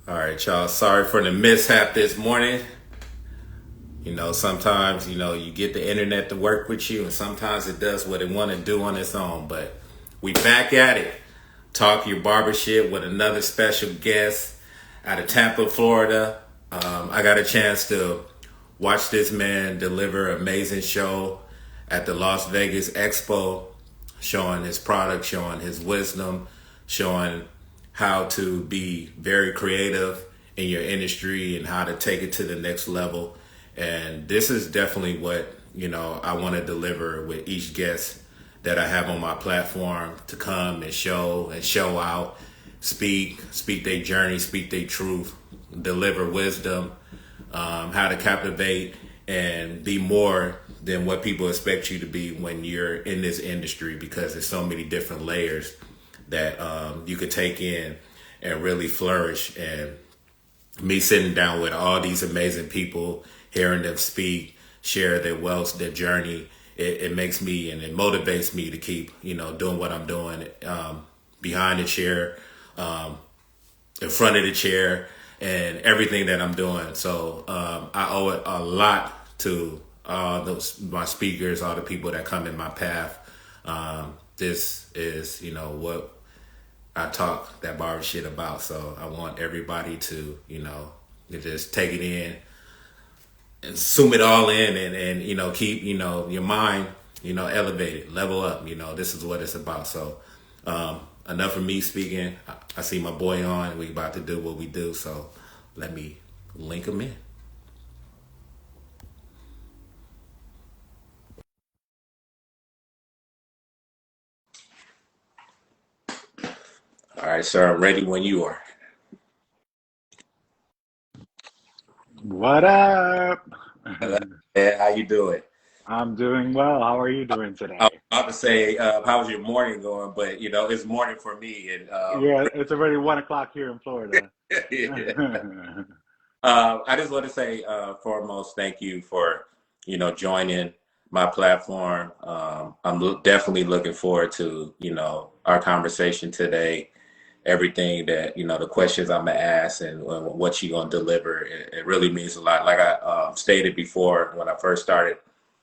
All right, y'all. Sorry for the mishap this morning. Sometimes, you get the internet to work with you, and sometimes it does what it want to do on its own. But we back at it. Talk your barbership with another special guest out of Tampa, Florida. I got a chance to watch this man deliver an amazing show at the Las Vegas Expo, showing his product, showing his wisdom, showing how to be very creative in your industry and how to take it to the next level. And this is definitely what, I want to deliver with each guest that I have on my platform to come and show out, speak their journey, speak their truth, deliver wisdom, how to captivate and be more than what people expect you to be when you're in this industry, because there's so many different layers that you could take in and really flourish. And me sitting down with all these amazing people, hearing them speak, share their wealth, their journey, it makes me and it motivates me to keep, doing what I'm doing, behind the chair, in front of the chair, and everything that I'm doing. So I owe it a lot to all those my speakers, all the people that come in my path. This is, what I talk that barbership about. So I want everybody to, to just take it in and zoom it all in, and keep, your mind, elevated, level up. This is what it's about. So enough of me speaking. I see my boy on. We about to do what we do. So let me link him in. All right, sir. I'm ready when you are. What up? Hey, how you doing? I'm doing well. How are you doing I was today? about to say, how's your morning going? But it's morning for me, and Yeah, it's already 1 o'clock here in Florida. yeah. I just want to say, foremost, thank you for, joining my platform. Definitely looking forward to, our conversation today. Everything that, the questions I'm gonna ask and what you're gonna deliver. It really means a lot. Like I stated before when I first started,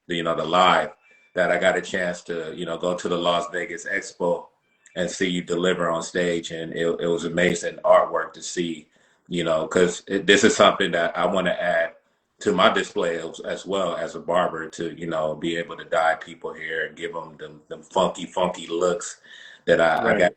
the live, that I got a chance to, go to the Las Vegas Expo and see you deliver on stage, and it was amazing artwork to see, because this is something that I want to add to my display as well as a barber, to, be able to dye people hair and give them them funky looks that I got,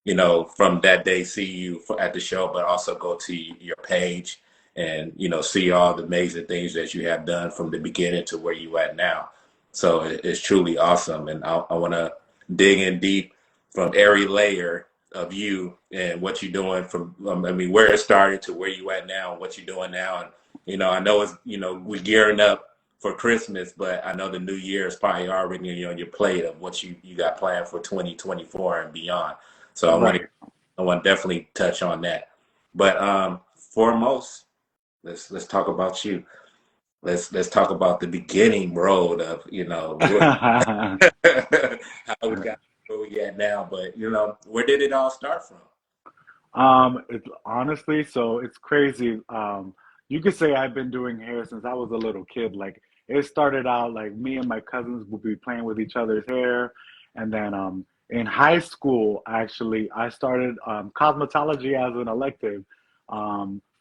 Right. from that day, see you at the show, but also go to your page and, see all the amazing things that you have done from the beginning to where you at now. So it's truly awesome. And I want to dig in deep from every layer of you and what you're doing from, where it started to where you at now and what you're doing now. And, I know it's, we're gearing up for Christmas, but I know the new year is probably already on your plate of what you got planned for 2024 and beyond. So Right. I want to definitely touch on that. But foremost, let's talk about you. Let's talk about the beginning road of, how we got where we at now. But where did it all start from? It's honestly, so it's crazy. You could say I've been doing hair since I was a little kid. Like it started out like me and my cousins would be playing with each other's hair, and then in high school, actually, I started cosmetology as an elective,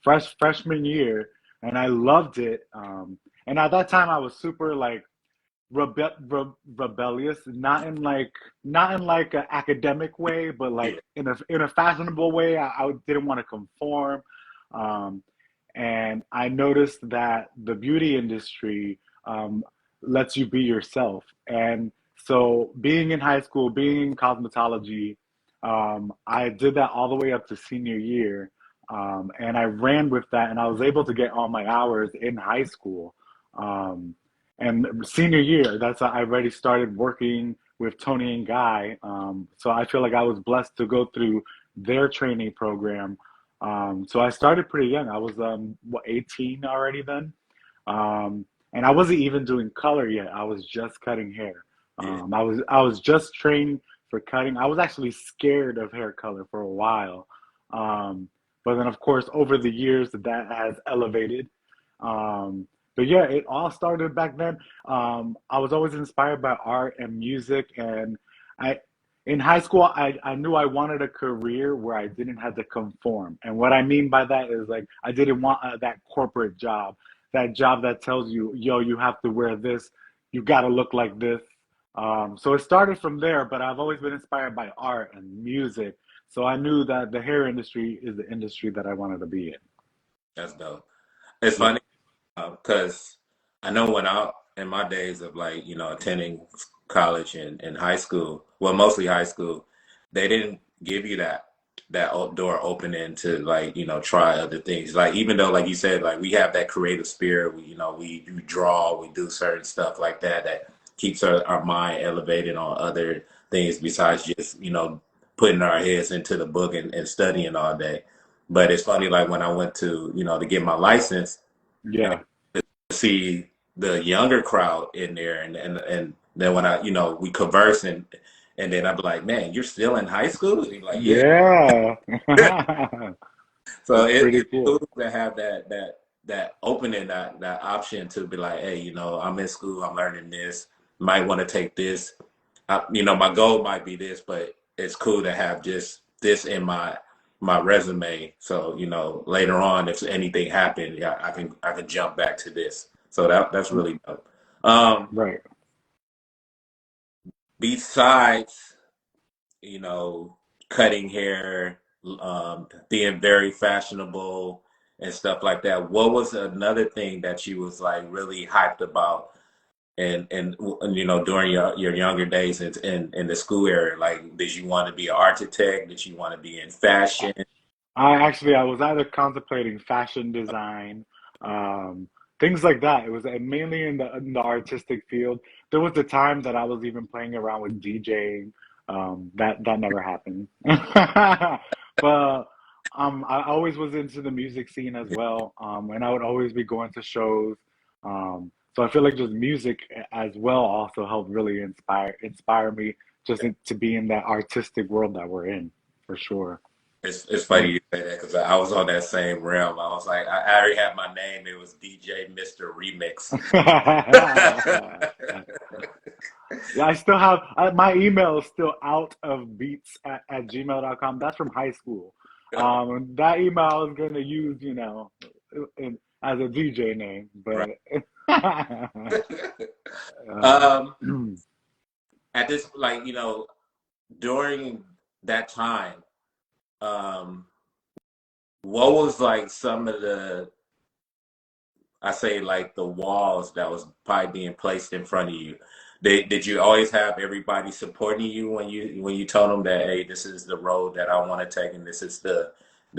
freshman year, and I loved it. And at that time, I was super like rebellious, not in like an academic way, but like Yeah, in a fashionable way. I didn't want to conform, um, and I noticed that the beauty industry lets you be yourself. And so, being in high school, being in cosmetology, I did that all the way up to senior year. And I ran with that, and I was able to get all my hours in high school. Um, and senior year, that's I already started working with Tony and Guy. So I feel like I was blessed to go through their training program. So I started pretty young. I was 18 already then, and I wasn't even doing color yet. I was just cutting hair. yeah, I was just trained for cutting. I was actually scared of hair color for a while, um, But then, of course, over the years, that has elevated. But yeah, it all started back then. I was always inspired by art and music, and I, in high school, I knew I wanted a career where I didn't have to conform. And what I mean by that is like I didn't want that corporate job, that job that tells you, yo, you have to wear this, you got to look like this. So it started from there, but I've always been inspired by art and music. So I knew that the hair industry is the industry that I wanted to be in. That's dope. It's Yeah. funny because I know when I in my days of like attending college and high school, well mostly high school, they didn't give you that door opening to like try other things. Like even though like you said like we have that creative spirit, we draw, we do certain stuff like that that keeps our mind elevated on other things besides just putting our heads into the book and studying all day. But it's funny like when I went to to get my license and Yeah. see the younger crowd in there and then when I we converse and then I'd be like, man, you're still in high school? And he's like, yeah. Yeah. So That's pretty it's cool cool. to have that opening, that option to be like, hey, I'm in school, I'm learning this, might want to take this. My goal might be this, but it's cool to have just this in my resume. So later on, if anything happened, yeah, I can jump back to this. So that's really dope. Um, Right. besides you know, cutting hair, being very fashionable and stuff like that. What was another thing that you was like really hyped about and during your younger days in the school area? Like, did you want to be an architect? Did you want to be in fashion? I was either contemplating fashion design, um, things like that. It was mainly in the artistic field. There was a time that I was even playing around with DJing. That never happened. But I always was into the music scene as well, and I would always be going to shows. So I feel like just music as well also helped really inspire me just to be in that artistic world that we're in, for sure. It's funny you say that because I was on that same realm. I was like, I already had my name. It was DJ Mr. Remix. Yeah, I still have my email is still out of beats at gmail.com. That's from high school. And that email I was going to use, as a DJ name, Right. but Um, uh, at this, like, during that time, um, what was like some of I say like the walls that was probably being placed in front of you? Did you always have everybody supporting you when you told them that, hey, this is the road that I want to take and this is the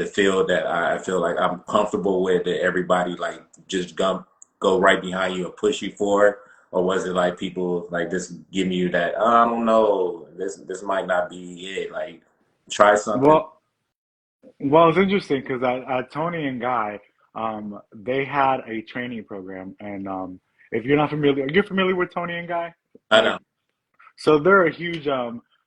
field that I feel like I'm comfortable with, that everybody like just go right behind you and push you forward? Or was it like people like just giving you that, "Oh, I don't know, this might not be it, like try something"? well, well, it's interesting because at Tony and Guy, they had a training program, and if you're not familiar, you're familiar with Tony and Guy, I like know. so they're a huge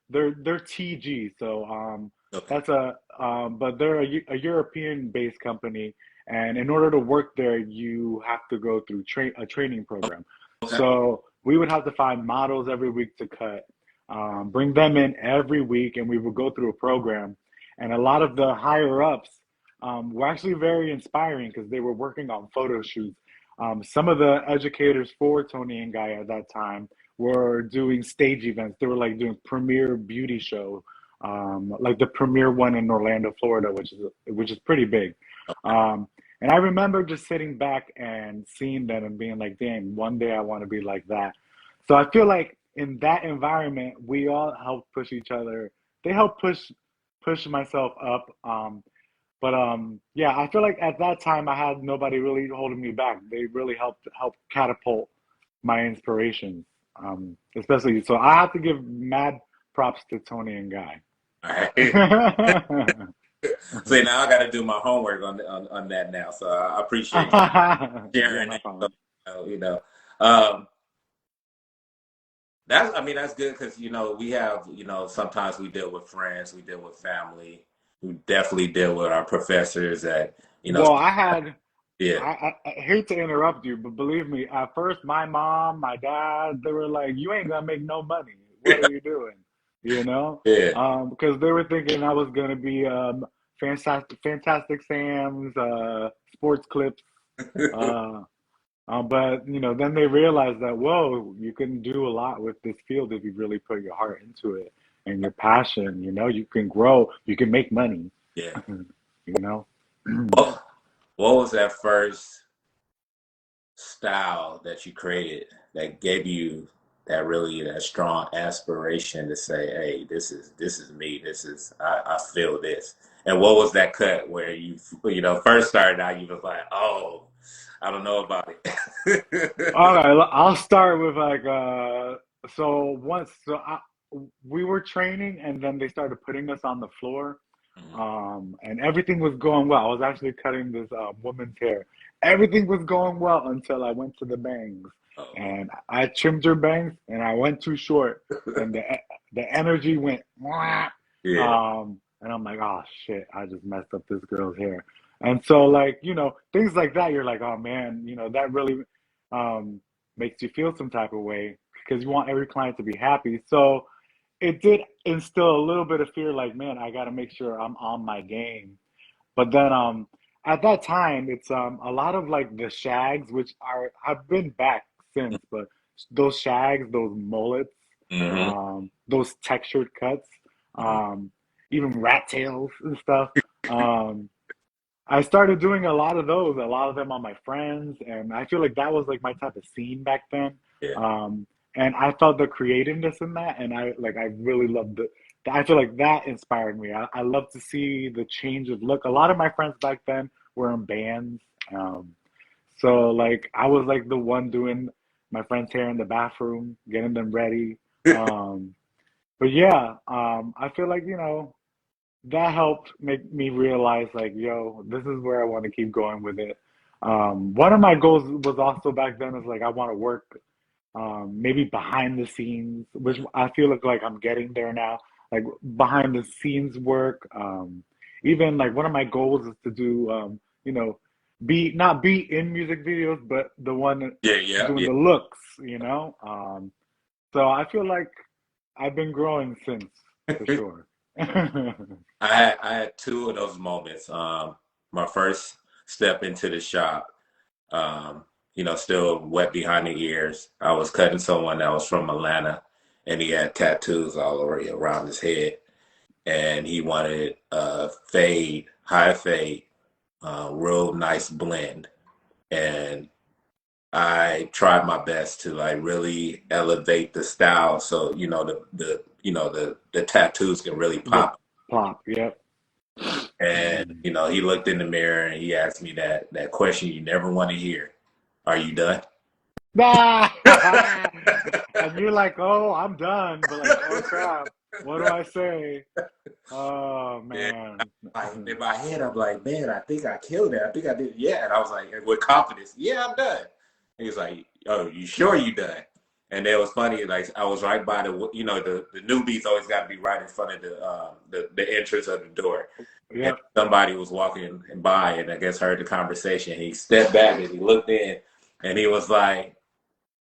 they're TG, so Okay. that's but they're a European based company, and in order to work there, you have to go through a training program. Okay. So we would have to find models every week to cut, bring them in every week, and we would go through a program. And a lot of the higher ups were actually very inspiring because they were working on photo shoots. Some of the educators for Tony and Guy at that time were doing stage events. They were like doing premiere beauty show, like the premiere one in Orlando, Florida, which is pretty big. Um, and I remember just sitting back and seeing them and being like, "Dang, one day I want to be like that." So I feel like in that environment, we all help push each other. They help push myself up. Yeah, I feel like at that time I had nobody really holding me back. They really help catapult my inspirations. Especially so I have to give mad props to Tony and Guy. All right. See, now I got to do my homework on that now. So I appreciate you Yeah, sharing no that. So, problem. um, I mean, that's good because we have sometimes we deal with friends, we deal with family, who definitely deal with our professors that, you know, Well, I had yeah, I hate to interrupt you, but believe me, at first my mom, my dad, they were like, "You ain't gonna make no money. What are yeah, you doing?" You know, yeah. because they were thinking I was gonna be Fantastic Sam's, sports clips, uh, but then they realized that whoa, you can do a lot with this field if you really put your heart into it and your passion. You can grow, you can make money. Yeah. You know. What, what was that first style that you created that gave you that strong aspiration to say, hey, this is me. I feel this. And what was that cut where first started out, you was like, oh, I don't know about it. All right, I'll start with like we were training and then they started putting us on the floor, Mhm. and everything was going well. I was actually cutting this woman's hair. Everything was going well until I went to the bangs, Oh, and I trimmed her bangs and I went too short, and the energy went, "Mwah." yeah. and I'm like, oh shit, I just messed up this girl's hair. And so like things like that, you're like, oh man, that really um, makes you feel some type of way because you want every client to be happy. So it did instill a little bit of fear, like, man, I got to make sure I'm on my game. But then at that time, it's a lot of like the shags, which have been back since, but those shags, those mullets, Hmm. those textured cuts, Hmm. um, even rat tails and stuff. Um, I started doing a lot of those, a lot of them on my friends, and I feel like that was like my type of scene back then. Yeah. Um, and I felt the creativeness in that, and I really loved it. I feel like that inspired me. I love to see the change of look. A lot of my friends back then were in bands, so like I was like the one doing my friends' hair in the bathroom, getting them ready. Um, but yeah, I feel like that helped make me realize like, yo, this is where I want to keep going with it. One of my goals was also back then is like I want to work maybe behind the scenes, which I feel like I'm getting there now. Like behind the scenes work. Even like one of my goals is to do you know, be not be in music videos, but the one Yeah. Yeah. doing Yeah. the looks, so I feel like I've been growing since for sure. I had two of those moments. My first step into the shop, um, still wet behind the ears. I was cutting someone that was from Atlanta, and he had tattoos all over around his head, and he wanted a fade, high fade, real nice blend, and I tried my best to like really elevate the style so the tattoos can really The pop. pop, yep. And he looked in the mirror and he asked me that question you never want to hear. Are you done? Ah! And you're like, oh, I'm done, but like, oh crap, what do I say? Oh Yeah. man. In my head, I'm like, man, I think I killed it. I think I did. Yeah. And I was like, with confidence, yeah, I'm done. He was like, oh, you sure you done? And it was funny. Like I was right by the newbies always got to be right in front of the entrance of the door. And Yep. somebody was walking by and I guess heard the conversation. He stepped back and he looked in and he was like,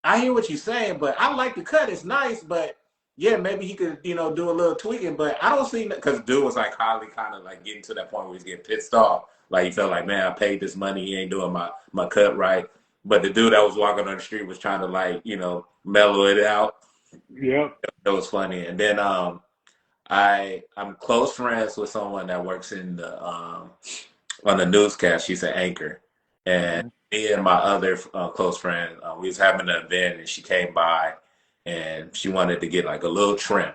I hear what you're saying, but I like the cut. It's nice, but yeah, maybe he could, do a little tweaking. But I don't see because dude was like highly kind of like getting to that point where he's getting pissed off. Like he felt like, man, I paid this money, he ain't doing my cut right. But the dude that was walking on the street was trying to like, mellow it out. Yep. It was funny. And then I'm close friends with someone that works in the on the newscast. She's an anchor, and Hmm. me and my other close friend, we was having an event, and she came by, and she wanted to get like a little trim.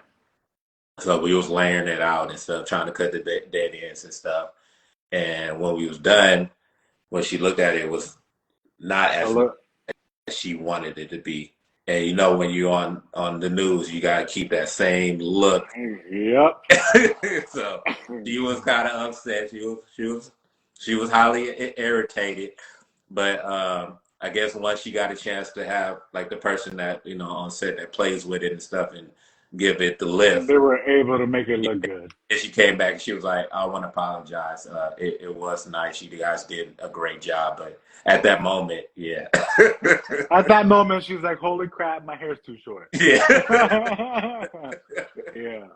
So we was layering it out and stuff, trying to cut the dead ends and stuff. And when we was done, when she looked at it, it was not A as nice look. as she wanted it to be. And when you're on the news, you gotta keep that same look. Yep. So she was kind of upset. She was highly irritated. But I guess once she got a chance to have like the person that on set that plays with it and stuff, and give it the And lift. they were able to make it look good. And she came back and she was like, I want to apologize. It was nice. You guys did a great job. But at that moment, yeah. At that moment, she's like, "Holy crap, my hair's too short." Yeah. Yeah.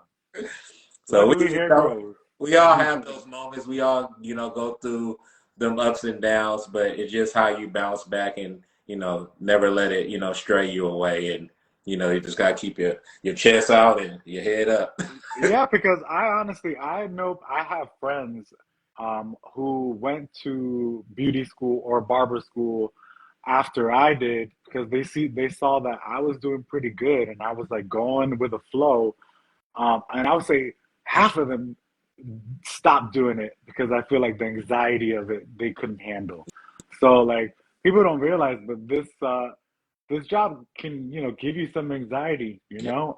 So Luckily, hair grows. we all have those moments. We all, go through them ups and downs, but it's just how you bounce back and, never let it, stray you away. And, you just gotta keep your chest out and your head up. Yeah, because I know I have friends who went to beauty school or barber school after I did because they saw that I was doing pretty good and I was like going with the flow. And I would say half of them stopped doing it because I feel like the anxiety of it they couldn't handle. So like people don't realize, but this job can give you some anxiety, Yeah.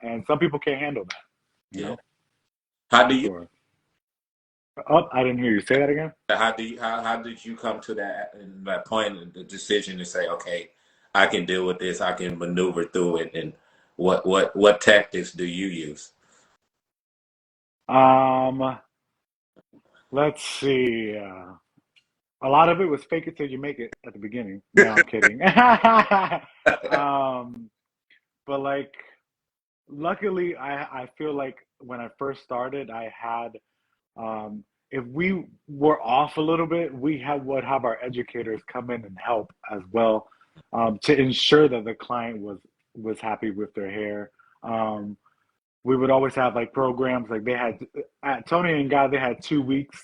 and some people can't handle that, you Yeah. know, How for do you sure. Oh, I didn't hear you say that again. how did you come to that point, the decision to say, okay, I can deal with this, I can maneuver through it, and what tactics do you use? Um, let's see. A lot of it was fake it till you make it at the beginning. No, I'm kidding. um, but like, luckily, I feel like when I first started, I had if we were off a little bit, would have our educators come in and help as well to ensure that the client was happy with their hair. Um, we would always have like programs like they had at Tony and Guy. They had 2 weeks,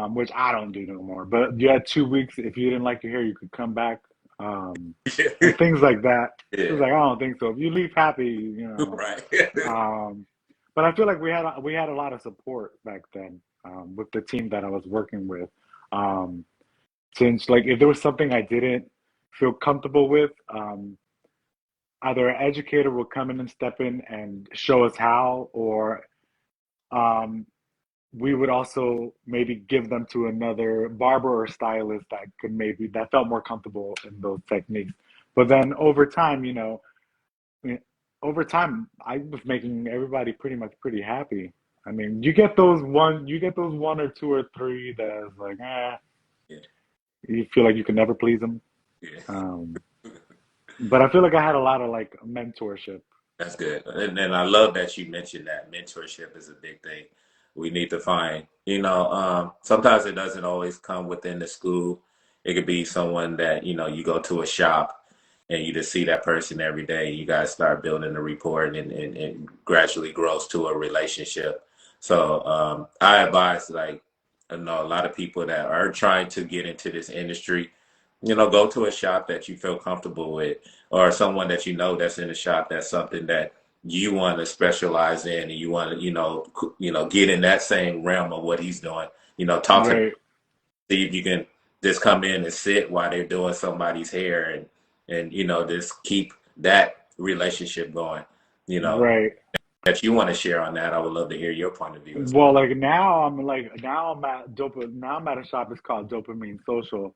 which I don't do no more. But you had 2 weeks. If you didn't like your hair, you could come back, and things like that. It was Yeah. like I don't think so. If you leave happy, you know. Right. Um, but I feel like we had a lot of support back then with the team that I was working with. Um, since like if there was something I didn't feel comfortable with, either an educator would come in and step in and show us how, or um, we would also maybe give them to another barber or stylist that felt more comfortable in those techniques. But then over time, over time, I was making everybody pretty much pretty happy. I mean, you get those one or two or three that's like, Yeah. you feel like you can never please them. Yeah. Um, but I feel like I had a lot of like mentorship. That's good. And I love that you mentioned that mentorship is a big thing. We need to find, sometimes it doesn't always come within the school. It could be someone that, you go to a shop and you just see that person every day. You guys start building a rapport and gradually grows to a relationship. So I advise, like, I know a lot of people that are trying to get into this industry, go to a shop that you feel comfortable with or someone that that's in the shop that's something that you want to specialize in and you want to get in that same realm of what he's doing, talk to, Right, see if you can just come in and sit while they're doing somebody's hair and just keep that relationship going, you know right. that you want to share on that. I would love to hear your point of view as well. Well, now I'm at a shop. It's called Dopamine Social,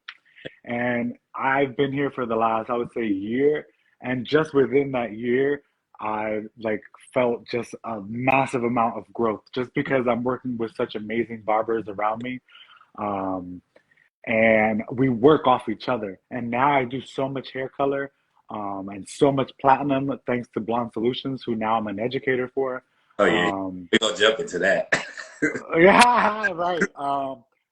and I've been here for the last, I would say, year. And just within that year, I like felt just a massive amount of growth just because I'm working with such amazing barbers around me. Um, and we work off each other. And now I do so much hair color, and so much platinum thanks to Blonde Solutions, who now I'm an educator for. Oh yeah, Um, we're gonna jump into that. yeah, right.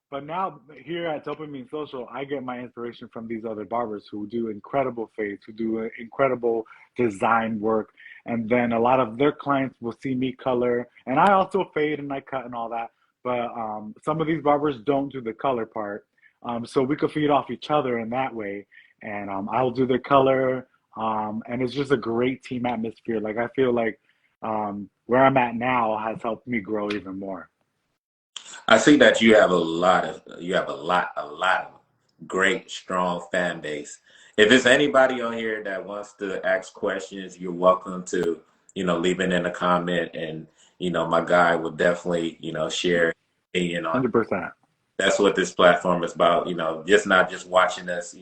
But now here at Dopamine Social, I get my inspiration from these other barbers who do incredible fades, who do incredible design work, and then a lot of their clients will see me color, and I also fade and I cut and all that. But some of these barbers don't do the color part, so we could feed off each other in that way. And I'll do the color, and it's just a great team atmosphere. Like I feel like where I'm at now has helped me grow even more. I see that you have a lot of great, strong fan base. If there's anybody on here that wants to ask questions, you're welcome to, leave it in a comment, and my guy will definitely, share opinion on. 100%. That's what this platform is about, just not just watching us,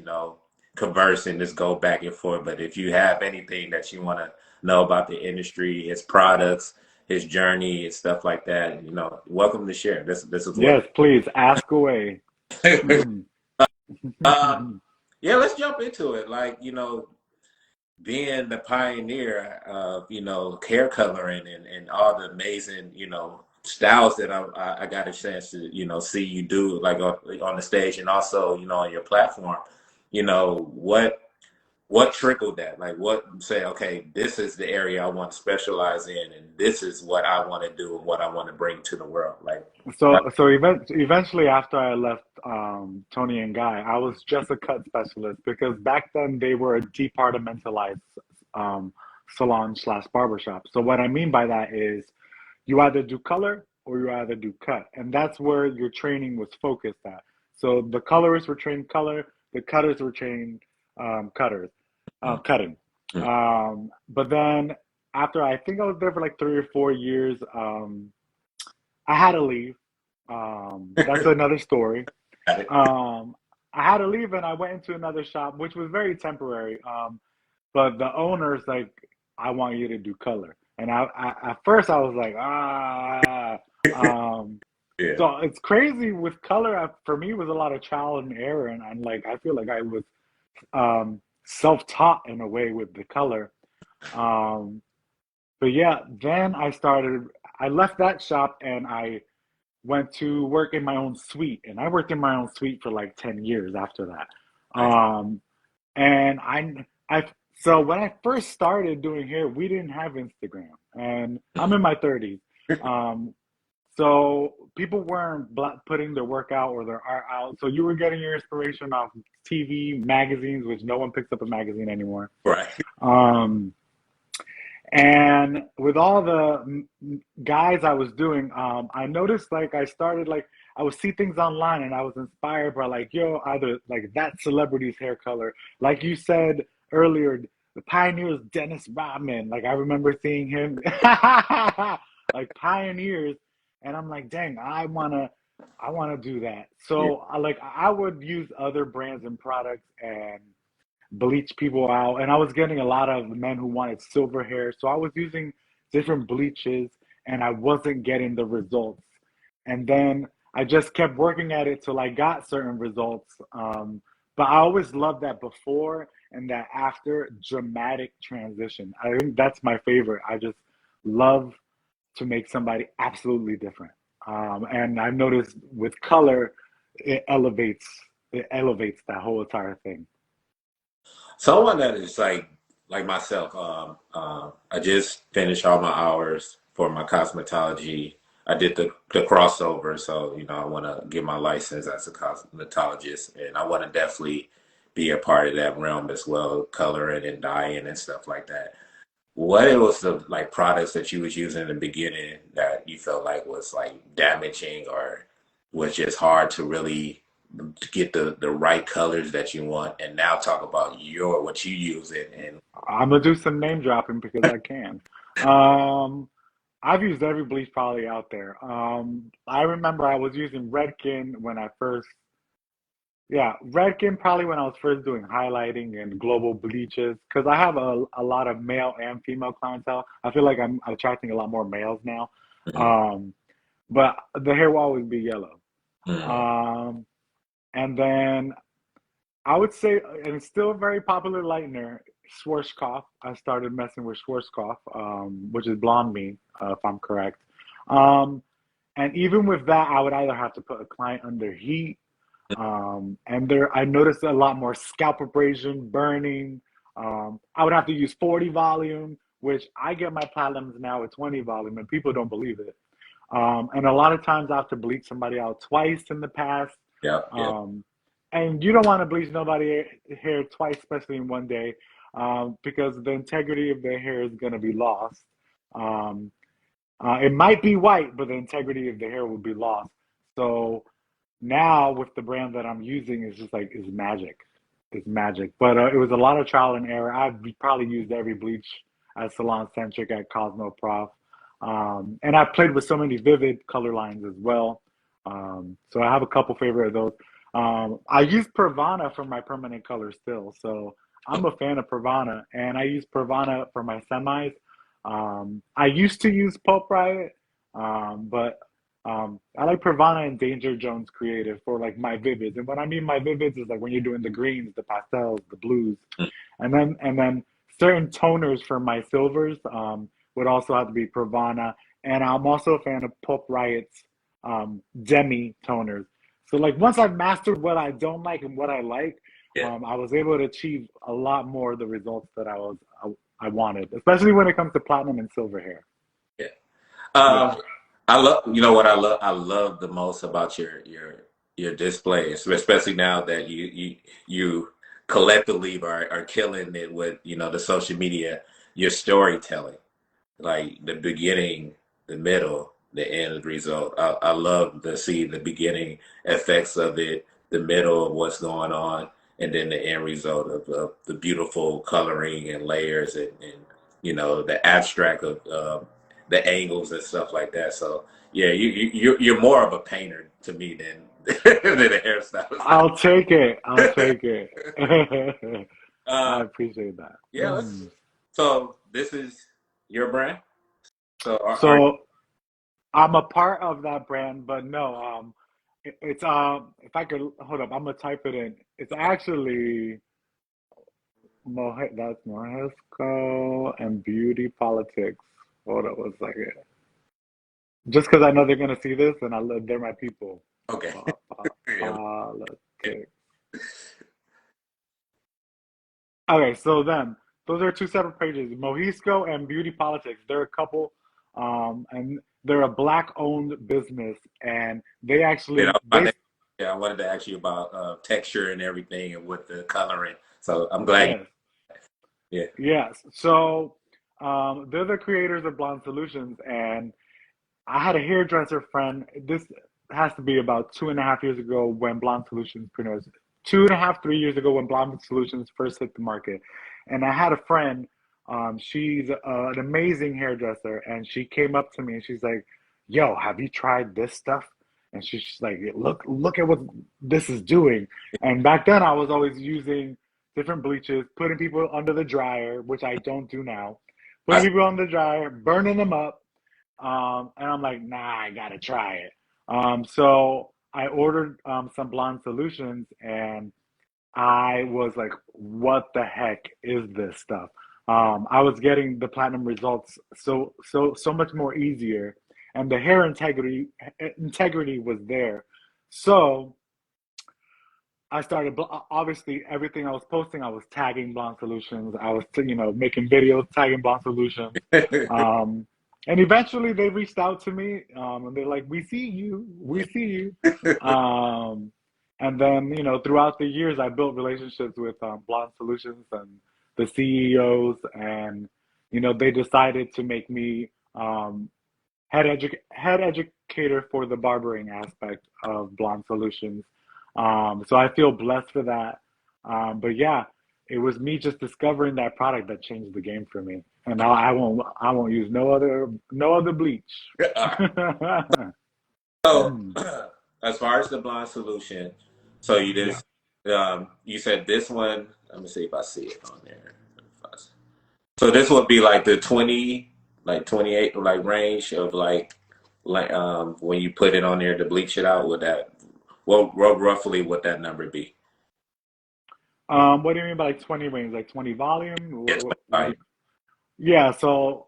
converse and just go back and forth. But if you have anything that you want to know about the industry, his products, his journey, and stuff like that, welcome to share. This is what. Yes, please ask away. uh, yeah, let's jump into it. Like, being the pioneer of hair coloring and all the amazing styles that I got a chance to see you do, like on the stage, and also on your platform. What trickled that, like what say, okay, this is the area I want to specialize in, and this is what I want to do and what I want to bring to the world, like. Eventually, after I left Tony and Guy, I was just a cut specialist because back then they were a departmentalized um, salon slash barbershop. So what I mean by that is you either do color or you either do cut, and that's where your training was focused at. So the colorists were trained color, the cutters were trained cutters, cutting. But then after I think I was there for like 3 or 4 years, I had to leave. That's another story. I had to leave and I went into another shop, which was very temporary. But the owner's like, I want you to do color. And at first I was like, Yeah. so it's crazy with color. For me, it was a lot of trial and error. And I'm like, I feel like I was self-taught in a way with the color. Um, but yeah, then I left that shop and I went to work in my own suite, and I worked in my own suite for like 10 years after that. Nice. And so when I first started doing hair, we didn't have Instagram, and I'm in my 30s. Um, so people weren't putting their work out or their art out. So you were getting your inspiration off TV, magazines, which no one picks up a magazine anymore. Right. Um, and with all the guys I was doing, I noticed like I started like I would see things online and I was inspired by like, yo, either like that celebrity's hair color. Like you said earlier, the pioneers Dennis Rodman. Like I remember seeing him like pioneers, and I'm like, dang, I wanna do that. Yeah. So I would use other brands and products and bleach people out. And I was getting a lot of men who wanted silver hair. So I was using different bleaches and I wasn't getting the results. And then I just kept working at it till I got certain results. But I always loved that before and that after dramatic transition. I think that's my favorite. I just love to make somebody absolutely different. And I noticed with color, it elevates it elevates that whole entire thing. Someone that is like myself, I just finished all my hours for my cosmetology. I did the crossover, so I want to get my license as a cosmetologist, and I want to definitely be a part of that realm as well, coloring and dyeing and stuff like that. What it was the like products that you was using in the beginning that you felt like was like damaging or was just hard to really get the right colors that you want, and now talk about what you use it and. I'm gonna do some name dropping because I can. Um, I've used every bleach probably out there. I remember I was using Redken when I first, yeah, Redken probably when I was first doing highlighting and global bleaches because I have a lot of male and female clientele. I feel like I'm attracting a lot more males now. Mhm, Um, but the hair will always be yellow. mhm. Um, and then I would say, and it's still a very popular lightener, Schwarzkopf. I started messing with Schwarzkopf, which is blonde meat, if I'm correct. Um, and even with that, I would either have to put a client under heat, and I noticed a lot more scalp abrasion, burning. I would have to use 40 volume, which I get my platinums now at 20 volume, and people don't believe it. And a lot of times I have to bleach somebody out twice in the past. Yep, yep. Um, and you don't want to bleach nobody hair twice, especially in one day, because the integrity of their hair is going to be lost. Um, it might be white, but the integrity of the hair will be lost. So now with the brand that I'm using, it's just like it's magic. It's magic. But it was a lot of trial and error. I've probably used every bleach at Salon Centric at Cosmo Prof. And I've played with so many vivid color lines as well. So I have a couple favorite of those. I use Pravana for my permanent color still. So I'm a fan of Pravana, and I use Pravana for my semis. I used to use Pulp Riot, but I like Pravana and Danger Jones Creative for like my vivids. And what I mean my vivids is like when you're doing the greens, the pastels, the blues, and then certain toners for my silvers would also have to be Pravana. And I'm also a fan of Pulp Riot's demi toners. So like once I've mastered what I don't like and what I like, Yeah, I was able to achieve a lot more of the results that I wanted, especially when it comes to platinum and silver hair. yeah. Yeah. Um, I love, you know what I love the most about your displays, especially now that you collectively are killing it with, you know, the social media, your storytelling, like the beginning, the middle, the end result. I love to see the beginning effects of it, the middle of what's going on, and then the end result of the beautiful coloring and layers and you know the abstract of the angles and stuff like that. So yeah, you're more of a painter to me than than a hairstylist. I'll take it. I'll take it. I uh, appreciate that. yeah. So this is your brand. So are So I'm a part of that brand, but no, it's if I could hold up, I'm gonna type it in. It's actually that's Mojesco and Beauty Politics. Hold up one second. Just because I know they're gonna see this, and they're my people. okay. Yeah. Politics. Okay, so then those are two separate pages. Mohisco and Beauty Politics. They're a couple, and they're a black-owned business, and they You know, actually my they name, yeah, I wanted to ask you about texture and everything and with the coloring. So I'm glad you, yes. yeah. Yes. So they're the creators of Blonde Solutions, and I had a hairdresser friend. This has to be about 2.5 years ago when Blonde Solutions, pretty much 2.5, 3 years ago when Blonde Solutions first hit the market. And I had a friend. She's an amazing hairdresser, and she came up to me and she's like, "Yo, have you tried this stuff?" And she's like, "Look at what this is doing." And back then, I was always using different bleaches, putting people under the dryer, which I don't do now. Putting I, people on the dryer, burning them up, and I'm like, nah, I gotta try it. So I ordered some blonde solutions, and I was like, what the heck is this stuff? I was getting the platinum results so much more easier, and the hair integrity was there. So I started obviously everything I was posting, I was tagging Blonde Solutions. I was making videos tagging Blonde Solutions. Um, and eventually they reached out to me, and they're like, "We see you, we see you." Um, and then throughout the years, I built relationships with Blonde Solutions and the CEOs, and they decided to make me head educator for the barbering aspect of Blonde Solutions. So I feel blessed for that. But yeah, it was me just discovering that product that changed the game for me. And now I won't use no other bleach. so Mm, as far as the blonde solution, so you yeah. just you said this one. Let me see if I see it on there. So this would be like the 20, like 28, like range of like when you put it on there to bleach it out. Would that what roughly would that number be? What do you mean by like 20 range? Like 20 volume? Yes. What do you? Yeah, so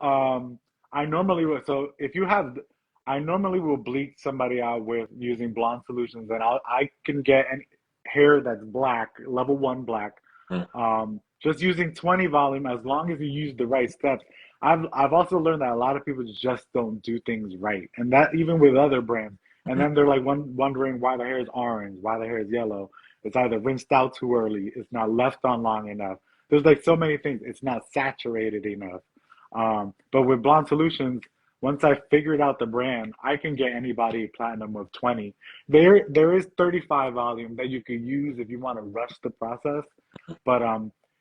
I normally will. So if you have, I normally will bleach somebody out with using blonde solutions, and I can get any hair that's black, level one black, just using 20 volume as long as you use the right steps. I've also learned that a lot of people just don't do things right, and that even with other brands. And then they're like wondering why the hair is orange, why the hair is yellow. It's either rinsed out too early, it's not left on long enough. There's like so many things. It's not saturated enough. But with Blonde Solutions, once I figured out the brand, I can get anybody platinum with 20. There is 35 volume that you could use if you want to rush the process, but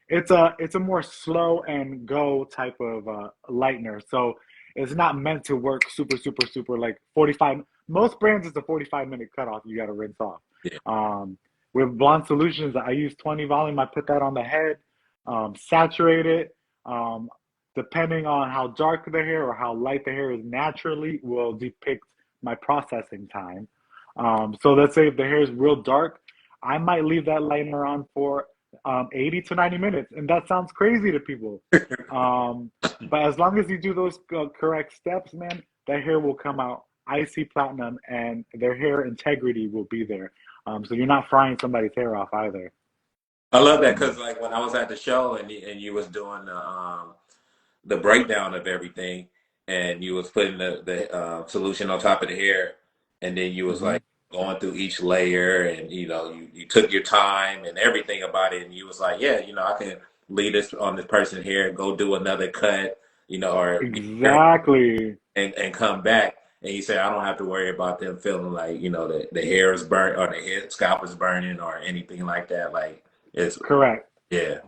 it's a more slow and go type of lightener. So it's not meant to work super super super like 45. Most brands it's a 45-minute cutoff. You got to rinse off. Yeah. Um, with Blonde Solutions, I use 20 volume. I put that on the head. saturate it. Um, Depending on how dark the hair or how light the hair is naturally, will depict my processing time. So let's say if the hair is real dark, I might leave that liner on for 80 to 90 minutes. And that sounds crazy to people. Um, but as long as you do those correct steps, man, that hair will come out icy platinum and their hair integrity will be there. So you're not frying somebody's hair off either. I love that because like when I was at the show and you was doing the breakdown of everything, and you was putting the solution on top of the hair, and then you was Hmm. like going through each layer, and you took your time and everything about it, and you was like, yeah, I can leave this on this person's hair, go do another cut, or Exactly. and come back. And he said, I don't have to worry about them feeling like, the hair is burnt or the hair scalp is burning or anything like that. Like it's Correct. yeah.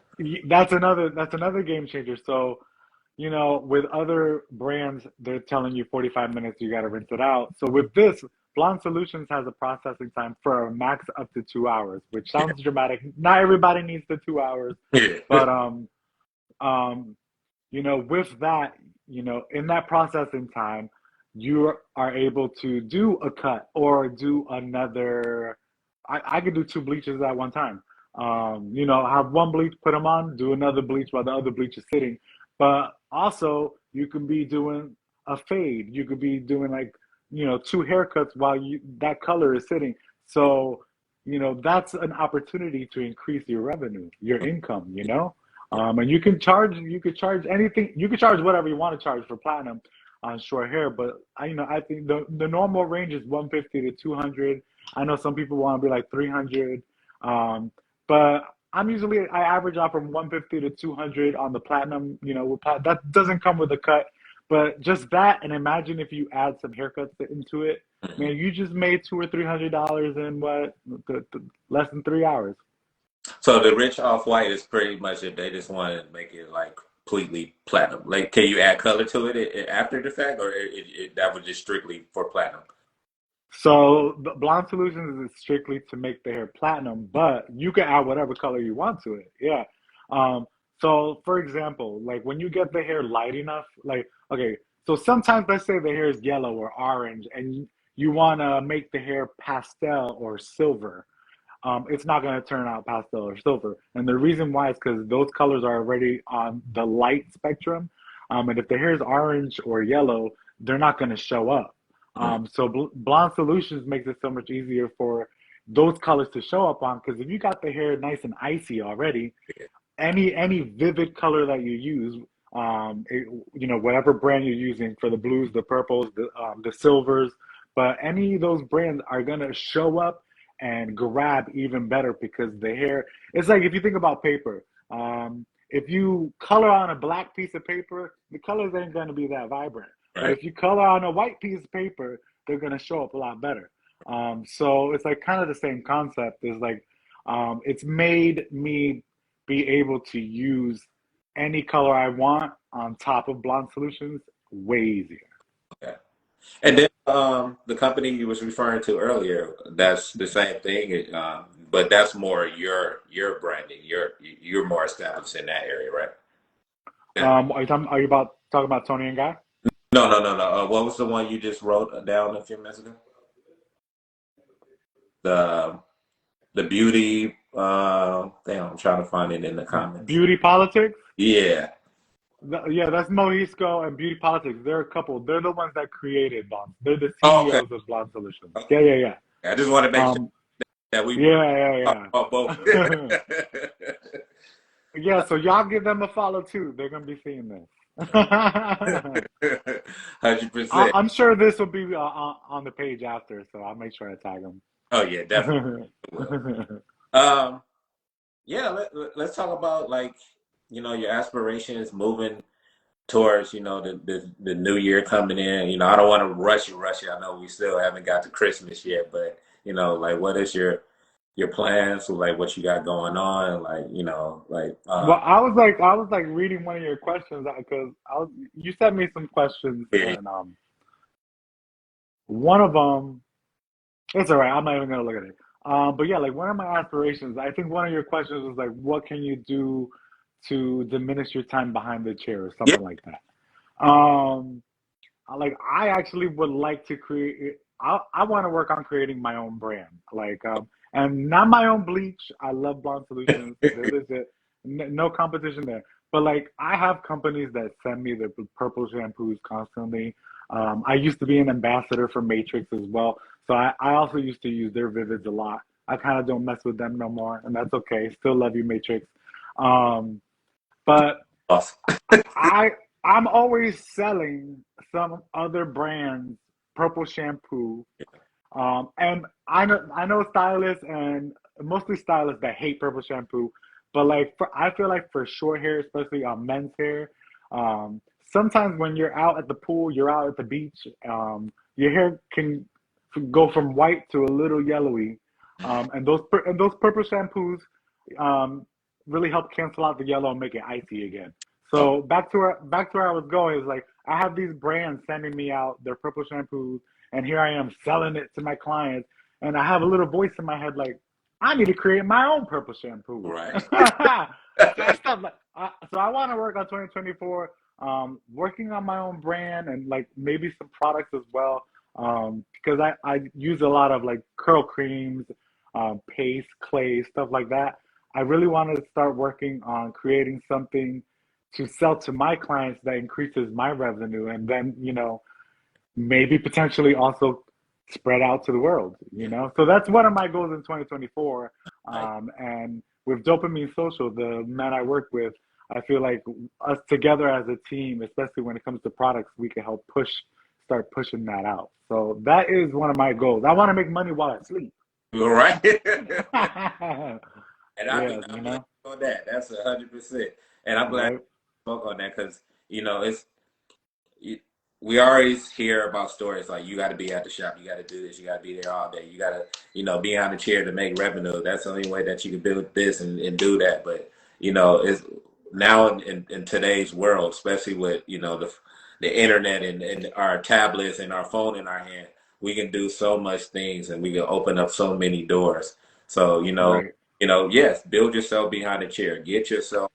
That's another game changer. So, with other brands, they're telling you 45 minutes, you got to rinse it out. So with this, Blonde Solutions has a processing time for a max up to 2 hours, which sounds dramatic. Not everybody needs the 2 hours, Yeah. but um, with that, in that processing time, you are able to do a cut or do another. I could do two bleaches at one time. Have one bleach, put them on, do another bleach while the other bleach is sitting. But also, you could be doing a fade. You could be doing like, two haircuts while that color is sitting. So, that's an opportunity to increase your revenue, your income. And you could charge anything, you could charge whatever you want to charge for platinum on short hair, but I think the normal range is 150 to 200. I know some people want to be like 300, but I average out from 150 to 200 on the platinum. That doesn't come with a cut, but just that, and imagine if you add some haircuts into it, man, you just made $200 or $300 in what, less than 3 hours. So the rich off white is pretty much if they just want to make it like completely platinum. Like, can you add color to it after the fact, or that was just strictly for platinum? So the Blonde Solutions is strictly to make the hair platinum, but you can add whatever color you want to it. Yeah. Um, so for example, like when you get the hair light enough, like okay, so sometimes let's say the hair is yellow or orange, and you want to make the hair pastel or silver. It's not going to turn out pastel or silver. And the reason why is because those colors are already on the light spectrum. And if the hair is orange or yellow, they're not going to show up. Mhm. So Blonde Solutions makes it so much easier for those colors to show up on. Because if you got the hair nice and icy already, any vivid color that you use, whatever brand you're using for the blues, the purples, the silvers, but any of those brands are gonna show up and grab even better because the hair. It's like if you think about paper. If you color on a black piece of paper, the colors ain't gonna be that vibrant. But Right. if you color on a white piece of paper, they're gonna show up a lot better. So it's like kind of the same concept. Is like it's made me be able to use any color I want on top of Blonde Solutions way easier. Okay. And then the company you was referring to earlier, that's the same thing, but that's more your branding. You're more established in that area, right? Yeah. Are you talking about Tony and Guy? No, no, no, no. What was the one you just wrote down a few minutes ago? The the beauty. Damn, I'm trying to find it in the comments. Beauty Politics? Yeah. Yeah, that's Mohisco and Beauty Politics. They're a couple. They're the ones that created Blonde. They're the Oh, okay. CEOs of Blonde Solutions. Yeah, Okay. yeah, yeah. I just want to make sure Um, that we talk yeah, about both. yeah. Yeah, so y'all give them a follow too. They're gonna be seeing this. 100%. I'm sure this will be on the page after, so I'll make sure I tag Oh yeah, definitely will. them. Um, yeah, let's talk about like, your aspirations moving towards, the new year coming in. I don't want to rush you. I know we still haven't got to Christmas yet, but like what is your plans, or like what you got going on? Like, Well, I was like reading one of your questions because you sent me some questions, yeah. and one of them, it's all right. I'm not even gonna look at it. But yeah, like one of my aspirations, I think one of your questions was like, what can you do to diminish your time behind the chair or Yeah. something like that. Like I actually would like to create. I want to work on creating my own brand, like and not my own bleach. I love Blonde Solutions. They're legit. No competition there. But like I have companies that send me the purple shampoos constantly. I used to be an ambassador for Matrix as well, so I also used to use their Vivids a lot. I kind of don't mess with them no more, and that's okay. Still love you, Matrix. Um, but Awesome. I I'm always selling some other brands purple shampoo. And I know stylists and mostly stylists that hate purple shampoo, but like I feel like for short hair, especially on men's hair, sometimes when you're out at the pool, you're out at the beach, your hair can go from white to a little yellowy, and those purple shampoos um, really help cancel out the yellow and make it icy again. Oh, So back to where I was going is like I have these brands sending me out their purple shampoos, and here I am selling it to my clients, and I have a little voice in my head like I need to create my own purple shampoo. right. So stuff like so I want to work on 2024, working on my own brand and like maybe some products as well, because I use a lot of like curl creams, paste, clay, stuff like that. I really want to start working on creating something to sell to my clients that increases my revenue, and then maybe potentially also spread out to the world. Yeah. So that's one of my goals in 2024. Nice. And with Dopamine Social, the men I work with, I feel like us together as a team, especially when it comes to products, we can help start pushing that out. So that is one of my goals. I want to make money while I sleep. You're right. And Yes, I'm with you on that. That's 100%. And I'm glad right, you spoke on that because it's you, we always hear about stories like you got to be at the shop, you got to do this, you got to be there all day, you got to be on the chair to make revenue. That's the only way that you can build this and do that. But it's now in today's world, especially with the internet and our tablets and our phone in our hand, we can do so much things and we can open up so many doors. So right, yes, build yourself behind the chair, get yourself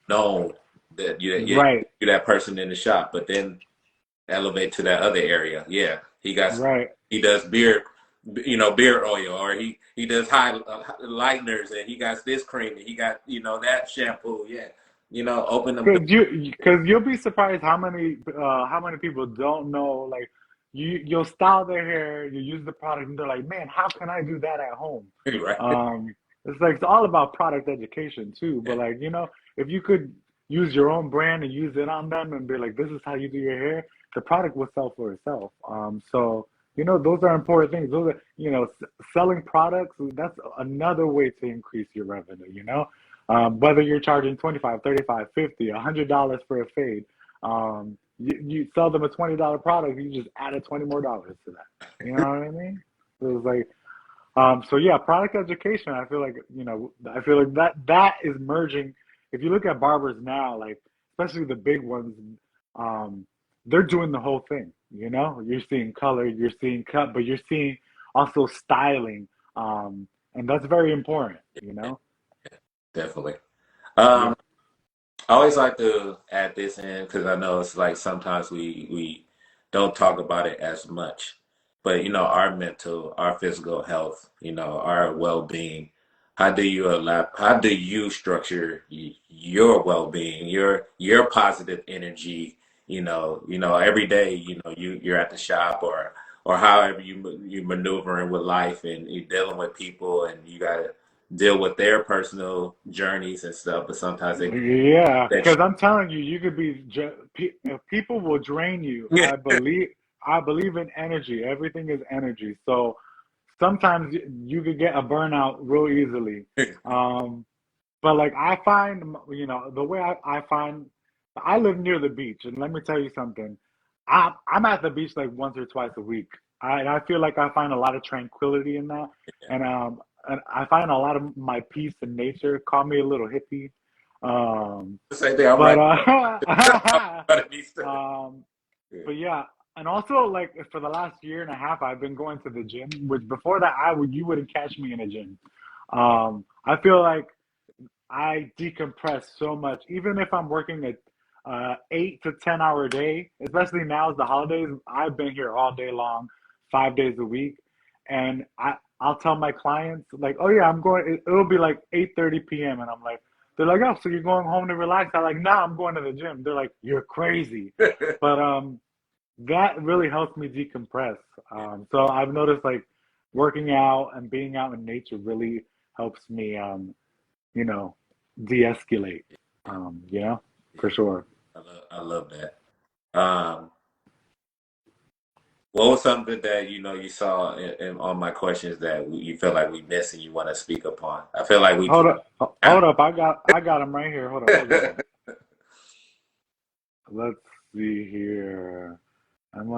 known that right, you're that person in the shop, but then elevate to that other area. Yeah, right. he does beard, beard oil, or he does lighteners, and he got this cream, and he got that shampoo. Yeah, open them doors. Because you'll be surprised how many people don't know, like you'll style their hair, you use the product, and they're like, man, how can I do that at home? Right. It's like it's all about product education too. Yeah, But like if you could use your own brand and use it on them and be like, this is how you do your hair, the product will sell for itself. So those are important things. Those are selling products. That's another way to increase your revenue. Whether you're charging 25, 35, 50, $100 for a fade, you sell them a $20 product, you just added $20 more to that. You know what I mean? So it's like, so yeah, product education. I feel like that is merging. If you look at barbers now, like especially the big ones, um, they're doing the whole thing. You're seeing color, you're seeing cut, but you're seeing also styling, and that's very important. definitely. Yeah. Um, I always like to add this in because I know it's like sometimes we don't talk about it as much, but our mental, our physical health, our well-being. How do you structure your well-being, your positive energy? Every day, you're at the shop or however you maneuvering with life and you're dealing with people and you gotta deal with their personal journeys and stuff, but sometimes they Yeah, that because I'm telling you, you could be people will drain you. yeah, I believe in energy. Everything is energy. So sometimes you could get a burnout real easily. Um, but like I find, the way I find, I live near the beach, and let me tell you something. I'm at the beach like once or twice a week. I feel like I find a lot of tranquility in that, and I find a lot of my peace in nature. Call me a little hippie, um, same thing. I'm but right. Yeah. um, but yeah, and also like for the last year and a half, I've been going to the gym. Which before that, you wouldn't catch me in a gym. I feel like I decompress so much. Even if I'm working a 8 to 10 hour day, especially now as the holidays, I've been here all day long, 5 days a week, and I'll tell my clients like, oh yeah, I'm going. It'll be like 8:30 p.m. and I'm like, they're like, oh, so you're going home to relax? I'm like, nah, I'm going to the gym. They're like, you're crazy, but that really helps me decompress. So I've noticed like working out and being out in nature really helps me, you know, de-escalate. You know, for sure. I love that. What was something that you saw in all my questions that you feel like we missed and you want to speak upon? I feel like we Hold could. up, hold up. I got them right here. Hold up, hold up. Let's see here. I'm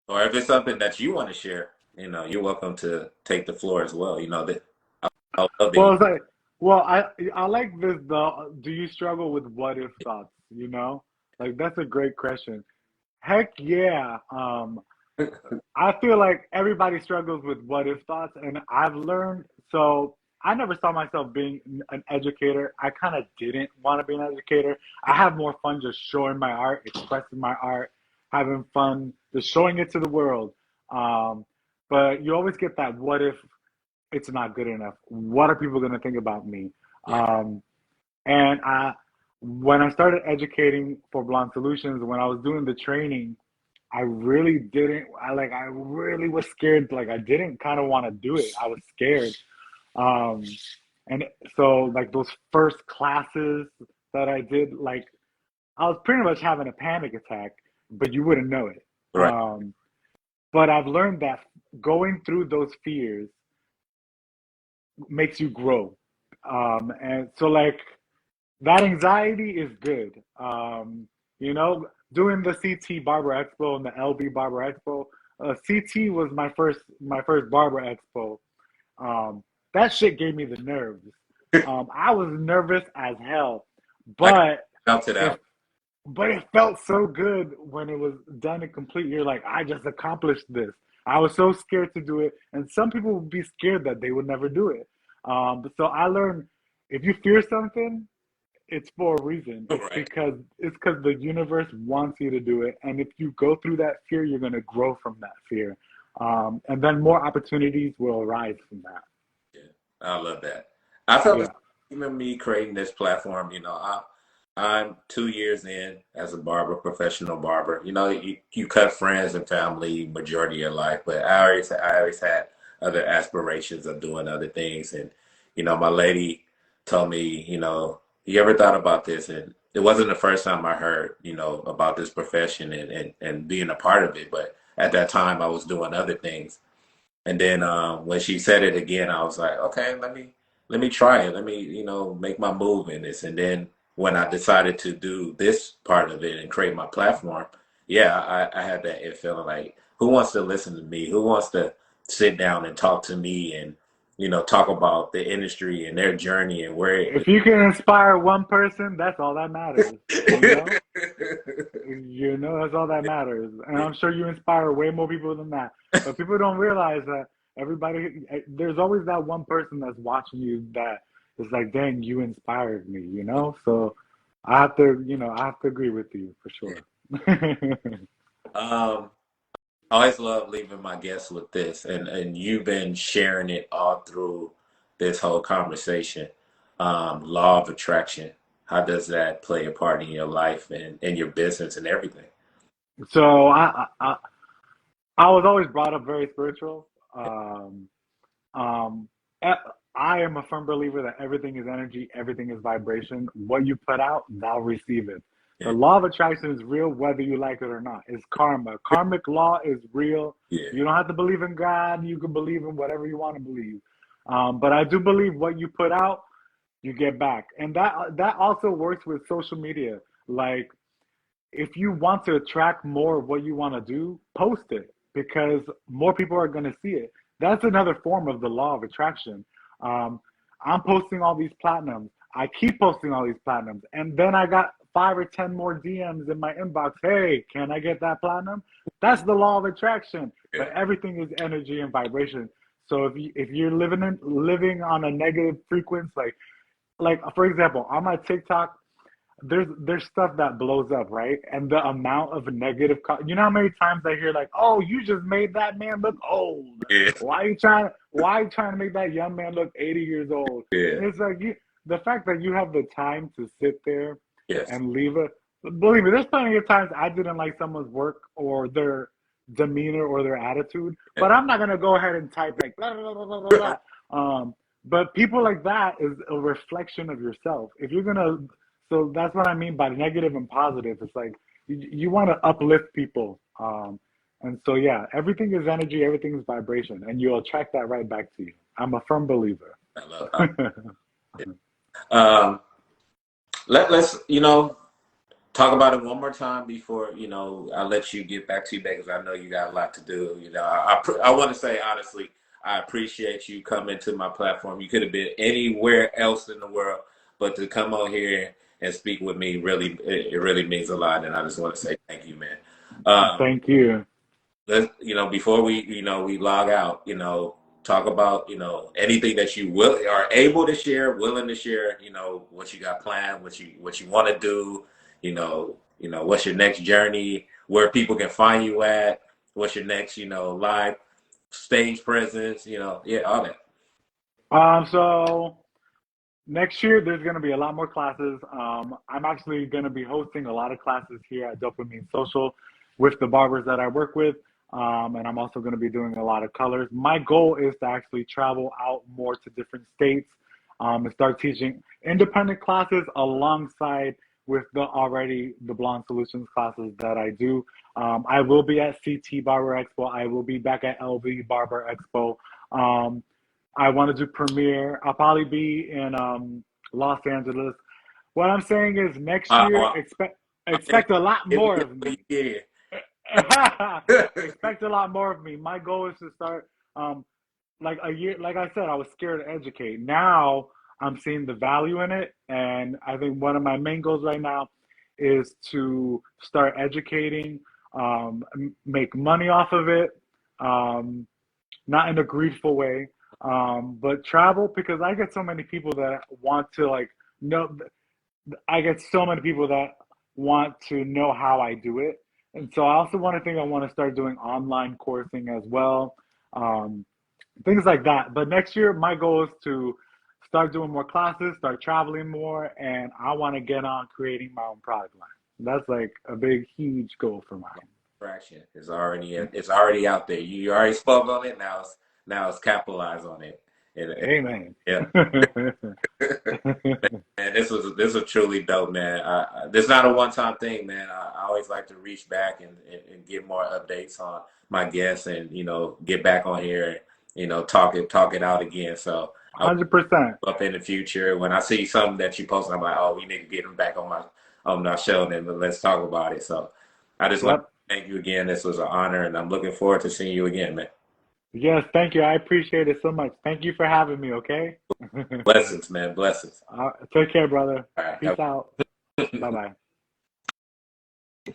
Or if it's something that you want to share, you're welcome to take the floor as well. That I love that. well, it's like, well, I like this. Do you struggle with what if thoughts? You know, like that's a great question. Heck yeah. I feel like everybody struggles with what if thoughts, and I've learned. So I never saw myself being an educator. I kind of didn't want to be an educator. I have more fun just showing my art, expressing my art, having fun, just showing it to the world. Um, but you always get that what if it's not good enough? What are people going to think about me? Yeah, Um, and when I started educating for Blonde Solutions, when I was doing the training, I really didn't. I really was scared. Like I didn't kind of want to do it. I was scared. Um, and so like those first classes that I did, like I was pretty much having a panic attack, but you wouldn't know it. right. But I've learned that going through those fears makes you grow. And so like that anxiety is good. You know, doing the CT Barber Expo and the LB Barber Expo, CT was my first Barber Expo. Um, that shit gave me the nerves. I was nervous as hell, I but felt it it out. but it felt so good when it was done and complete. You're like, I just accomplished this. I was so scared to do it, and some people would be scared that they would never do it. So I learned if you fear something, it's for a reason. It's Right. because the universe wants you to do it, and if you go through that fear, you're gonna grow from that fear, and then more opportunities will arise from that. Yeah, I love that. I felt the Yeah. same in me creating this platform. I'm 2 years in as a barber, professional barber. You cut friends and family majority of your life, but I always had other aspirations of doing other things. And my lady told me, you ever thought about this? And it wasn't the first time I heard, about this profession and being a part of it. But at that time, I was doing other things. And then when she said it again, I was like, okay, let me try it. Let me, make my move in this. And then when I decided to do this part of it and create my platform, yeah, I had that it feeling like, who wants to listen to me? Who wants to sit down and talk to me and, talk about the industry and their journey and where If you can inspire one person, that's all that matters. You know? That's all that matters. And I'm sure you inspire way more people than that. But people don't realize that there's always that one person that's watching you that is like, dang, you inspired me, you know? So I have to agree with you for sure. um, I always love leaving my guests with this, and you've been sharing it all through this whole conversation. Law of attraction. How does that play a part in your life and in your business and everything? So I was always brought up very spiritual. Um, e- I am a firm believer that everything is energy, everything is vibration. What you put out, thou receive it. The Yeah, law of attraction is real whether you like it or not. It's karma. Karmic law is real. yeah, You don't have to believe in God. You can believe in whatever you want to believe. But I do believe what you put out, you get back. And that also works with social media. Like if you want to attract more of what you want to do, post it because more people are going to see it. That's another form of the law of attraction. Um, I'm posting all these platinums. I keep posting all these platinums. And then I got 5 or 10 more DMs in my inbox. Hey, can I get that platinum? That's the law of attraction. yeah. But everything is energy and vibration. So if you're living on a negative frequency, like for example, on my TikTok, there's stuff that blows up, right? And the amount of negative, you know how many times I hear like, "Oh, you just made that man look old. Yeah. Why you trying to make that young man look 80 years old?" Yeah. And it's like the fact that you have the time to sit there Yes. and leave it. Believe me, there's plenty of times I didn't like someone's work or their demeanor or their attitude, but I'm not gonna go ahead and type like blah blah blah blah blah blah. But people like that is a reflection of yourself. If you're gonna, so that's what I mean by negative and positive. It's like you want to uplift people, and so yeah, everything is energy, everything is vibration, and you'll attract that right back to you. I'm a firm believer. I love how. Um, let's talk about it one more time before I let you get back to you because I know you got a lot to do. I want to say honestly, I appreciate you coming to my platform. You could have been anywhere else in the world, but to come on here and speak with me really it really means a lot, and I just want to say thank you, man. Thank you. Let's before we log out, talk about anything that you will are able to share, willing to share, what you got planned, what you want to do, what's your next journey, where people can find you at, what's your next live stage presence, yeah, all that. So next year there's going to be a lot more classes. I'm actually going to be hosting a lot of classes here at Dopamine Social with the barbers that I work with. And I'm also going to be doing a lot of colors. My goal is to actually travel out more to different states, and start teaching independent classes alongside with the Blonde Solutions classes that I do. I will be at CT Barber Expo. I will be back at LV Barber Expo. Um, I want to do premiere. I'll probably be in Los Angeles. What I'm saying is next year Well, expect a lot more of me. yeah. Expect a lot more of me. My goal is to start like a year. Like I said, I was scared to educate. Now I'm seeing the value in it, and I think one of my main goals right now is to start educating, make money off of it, um, not in a greedful way, but travel because I get so many people that want to like know. I get so many people that want to know how I do it. And so I also I want to start doing online coursing as well, um, things like that. But next year, my goal is to start doing more classes, start traveling more, and I want to get on creating my own product line. That's like a big, huge goal for mine. Fraction is already out there. You already spoke on it. Now it's capitalize on it. Amen. Yeah. Man, this was truly dope, man. This is not a one-time thing, man. I always like to reach back and get more updates on my guests and get back on here and talk it out again. So I'll 100%. up in the future when I see something that you post, I'm like, oh, we need to get him back on my show, and then let's talk about it. So I just want Yep. to thank you again. This was an honor, and I'm looking forward to seeing you again, man. Yes, thank you. I appreciate it so much. Thank you for having me, okay? Blessings, man. Blessings. Take care, brother. All right. Peace out. Bye bye.